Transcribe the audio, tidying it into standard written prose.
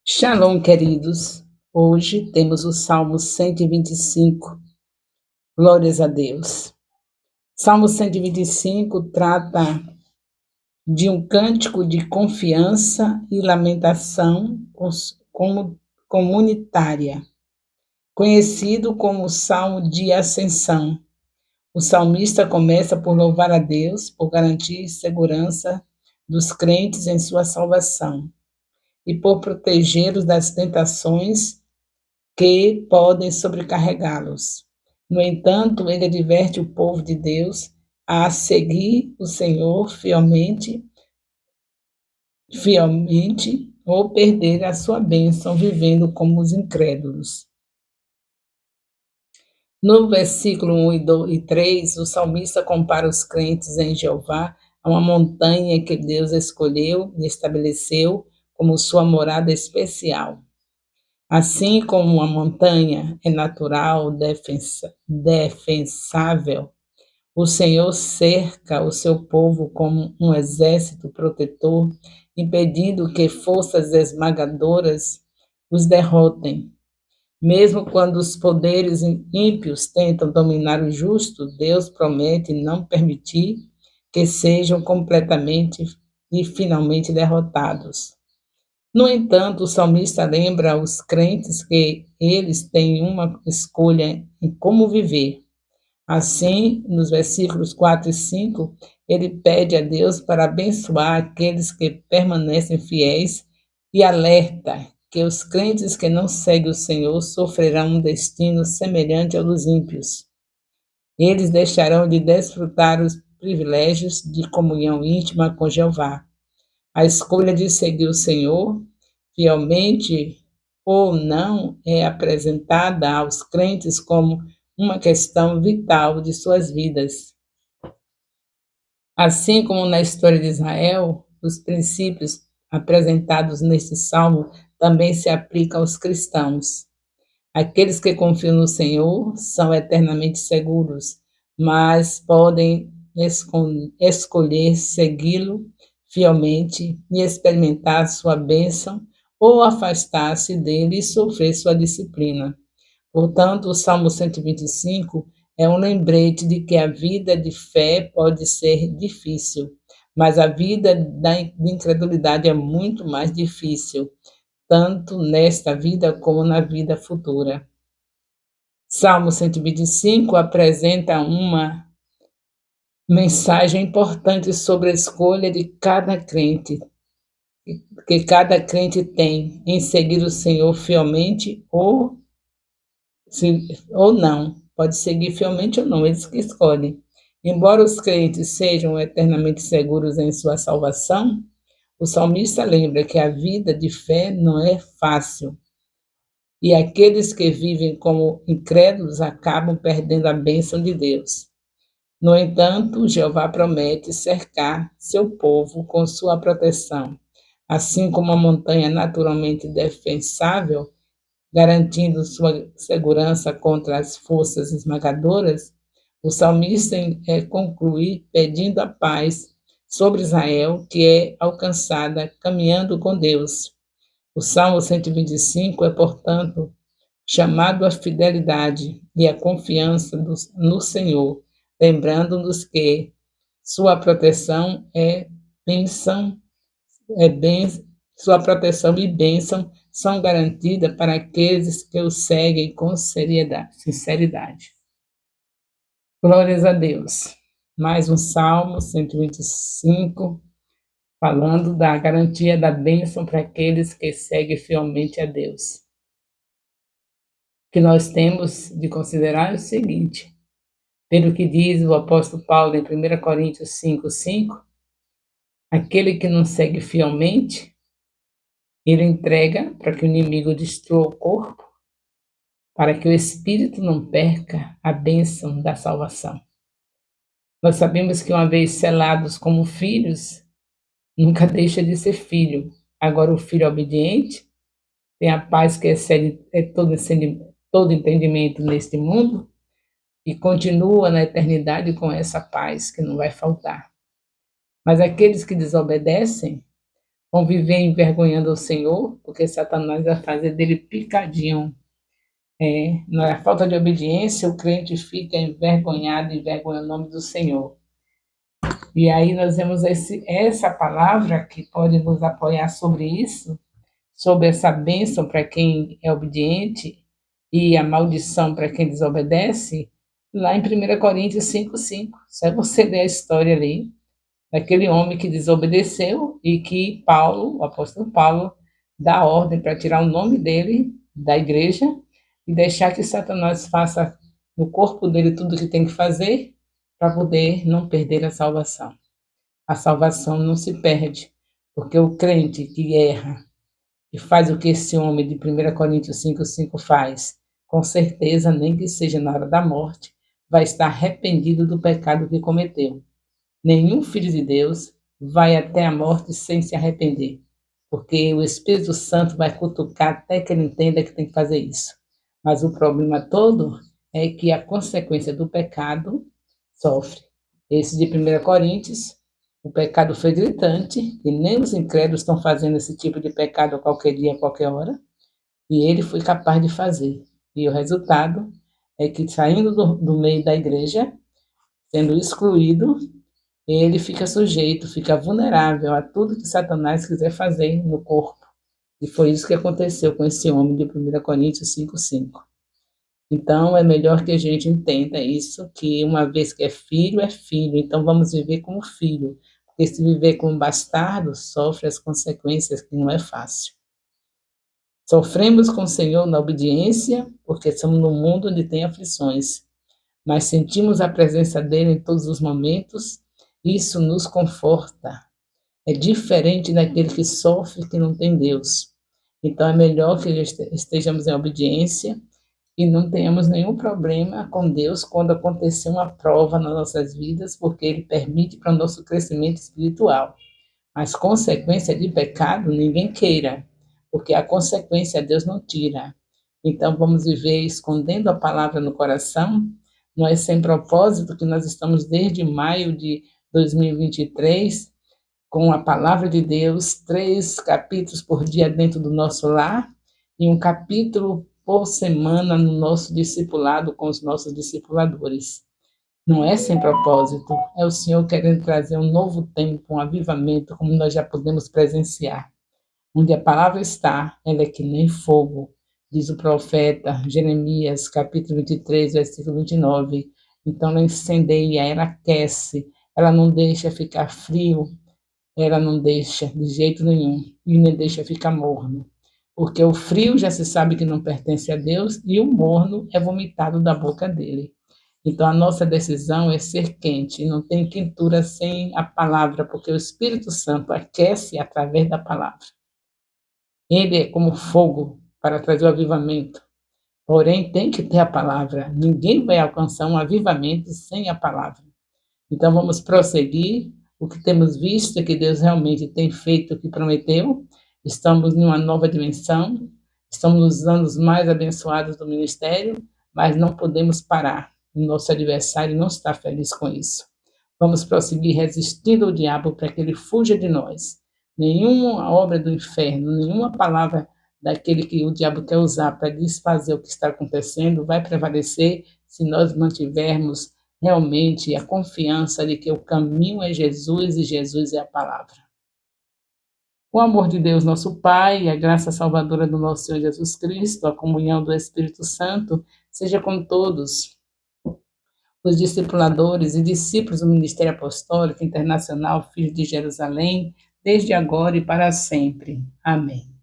Shalom, queridos. Hoje temos o Salmo 125. Glórias a Deus. Salmo 125 trata de um cântico de confiança e lamentação comunitária, conhecido como Salmo de Ascensão. O salmista começa por louvar a Deus por garantir segurança dos crentes em sua salvação e por protegê-los das tentações que podem sobrecarregá-los. No entanto, ele adverte o povo de Deus a seguir o Senhor fielmente ou perder a sua bênção vivendo como os incrédulos. No versículo 1 e 3, o salmista compara os crentes em Jeová a uma montanha que Deus escolheu e estabeleceu como sua morada especial. Assim como uma montanha é natural, defensável, o Senhor cerca o seu povo como um exército protetor, impedindo que forças esmagadoras os derrotem. Mesmo quando os poderes ímpios tentam dominar o justo, Deus promete não permitir que sejam completamente e finalmente derrotados. No entanto, o salmista lembra aos crentes que eles têm uma escolha em como viver. Assim, nos versículos 4 e 5, ele pede a Deus para abençoar aqueles que permanecem fiéis e alerta que os crentes que não seguem o Senhor sofrerão um destino semelhante ao dos ímpios. Eles deixarão de desfrutar os privilégios de comunhão íntima com Jeová. A escolha de seguir o Senhor fielmente ou não é apresentada aos crentes como uma questão vital de suas vidas. Assim como na história de Israel, os princípios apresentados neste salmo também se aplicam aos cristãos. Aqueles que confiam no Senhor são eternamente seguros, mas podem escolher segui-lo fielmente e experimentar sua bênção ou afastar-se dele e sofrer sua disciplina. Portanto, o Salmo 125 é um lembrete de que a vida de fé pode ser difícil, mas a vida da incredulidade é muito mais difícil, tanto nesta vida como na vida futura. Salmo 125 apresenta uma mensagem importante sobre a escolha de cada crente, que cada crente tem em seguir o Senhor fielmente ou não. Pode seguir fielmente ou não, eles que escolhem. Embora os crentes sejam eternamente seguros em sua salvação, o salmista lembra que a vida de fé não é fácil. E aqueles que vivem como incrédulos acabam perdendo a bênção de Deus. No entanto, Jeová promete cercar seu povo com sua proteção. Assim como a montanha naturalmente defensável, garantindo sua segurança contra as forças esmagadoras, o salmista conclui pedindo a paz sobre Israel, que é alcançada caminhando com Deus. O Salmo 125 é, portanto, chamado à fidelidade e à confiança no Senhor, lembrando-nos que sua proteção é bem, sua proteção e bênção são garantidas para aqueles que o seguem com sinceridade. Glórias a Deus. Mais um Salmo 125, falando da garantia da bênção para aqueles que seguem fielmente a Deus. O que nós temos de considerar é o seguinte: pelo que diz o apóstolo Paulo em 1 Coríntios 5:5, aquele que não segue fielmente, ele entrega para que o inimigo destrua o corpo, para que o espírito não perca a bênção da salvação. Nós sabemos que uma vez selados como filhos, nunca deixa de ser filho. Agora o filho obediente tem a paz que excede todo entendimento neste mundo e continua na eternidade com essa paz que não vai faltar. Mas aqueles que desobedecem vão viver envergonhando o Senhor, porque Satanás vai fazer dele picadinho. Na falta de obediência, o crente fica envergonhado, envergonha o nome do Senhor. E aí nós vemos essa palavra que pode nos apoiar sobre isso, sobre essa bênção para quem é obediente e a maldição para quem desobedece, lá em 1 Coríntios 5:5. Só você ler a história ali, daquele homem que desobedeceu e que Paulo, o apóstolo Paulo, dá ordem para tirar o nome dele da igreja e deixar que Satanás faça no corpo dele tudo o que tem que fazer para poder não perder a salvação. A salvação não se perde, porque o crente que erra e faz o que esse homem de 1 Coríntios 5:5 faz, com certeza, nem que seja na hora da morte, vai estar arrependido do pecado que cometeu. Nenhum filho de Deus vai até a morte sem se arrepender, porque o Espírito Santo vai cutucar até que ele entenda que tem que fazer isso. Mas o problema todo é que a consequência do pecado sofre. Esse de 1 Coríntios, o pecado foi gritante, e nem os incrédulos estão fazendo esse tipo de pecado a qualquer dia, a qualquer hora, e ele foi capaz de fazer. E o resultado é que, saindo do meio da igreja, sendo excluído, ele fica sujeito, fica vulnerável a tudo que Satanás quiser fazer no corpo. E foi isso que aconteceu com esse homem de 1 Coríntios 5:5. Então, é melhor que a gente entenda isso, que uma vez que é filho, então vamos viver como filho, porque se viver como bastardo, sofre as consequências, que não é fácil. Sofremos com o Senhor na obediência, porque estamos num mundo onde tem aflições, mas sentimos a presença dele em todos os momentos, e isso nos conforta. É diferente daquele que sofre, que não tem Deus. Então, é melhor que estejamos em obediência e não tenhamos nenhum problema com Deus quando acontecer uma prova nas nossas vidas, porque Ele permite para o nosso crescimento espiritual. Mas consequência de pecado, ninguém queira, porque a consequência Deus não tira. Então, vamos viver escondendo a palavra no coração. Não é sem propósito que nós estamos desde maio de 2023 com a palavra de Deus, 3 capítulos por dia dentro do nosso lar e um capítulo por semana no nosso discipulado com os nossos discipuladores. Não é sem propósito, é o Senhor querendo trazer um novo tempo, um avivamento, como nós já podemos presenciar. Onde a palavra está, ela é que nem fogo, diz o profeta Jeremias, capítulo 23, versículo 29. Então, ela incendeia, ela aquece, ela não deixa ficar frio, ela não deixa de jeito nenhum, e nem deixa ficar morno. Porque o frio já se sabe que não pertence a Deus, e o morno é vomitado da boca dele. Então, a nossa decisão é ser quente, e não tem quentura sem a palavra, porque o Espírito Santo aquece através da palavra. Ele é como fogo para trazer o avivamento, porém tem que ter a palavra. Ninguém vai alcançar um avivamento sem a palavra. Então, vamos prosseguir. O que temos visto é que Deus realmente tem feito o que prometeu. Estamos em uma nova dimensão, estamos nos anos mais abençoados do ministério, mas não podemos parar. O nosso adversário não está feliz com isso. Vamos prosseguir resistindo ao diabo para que ele fuja de nós. Nenhuma obra do inferno, nenhuma palavra daquele que o diabo quer usar para desfazer o que está acontecendo vai prevalecer se nós mantivermos realmente a confiança de que o caminho é Jesus e Jesus é a palavra. O amor de Deus, nosso Pai, a graça salvadora do nosso Senhor Jesus Cristo, a comunhão do Espírito Santo, seja com todos os discipuladores e discípulos do Ministério Apostólico Internacional Filhos de Jerusalém, desde agora e para sempre. Amém.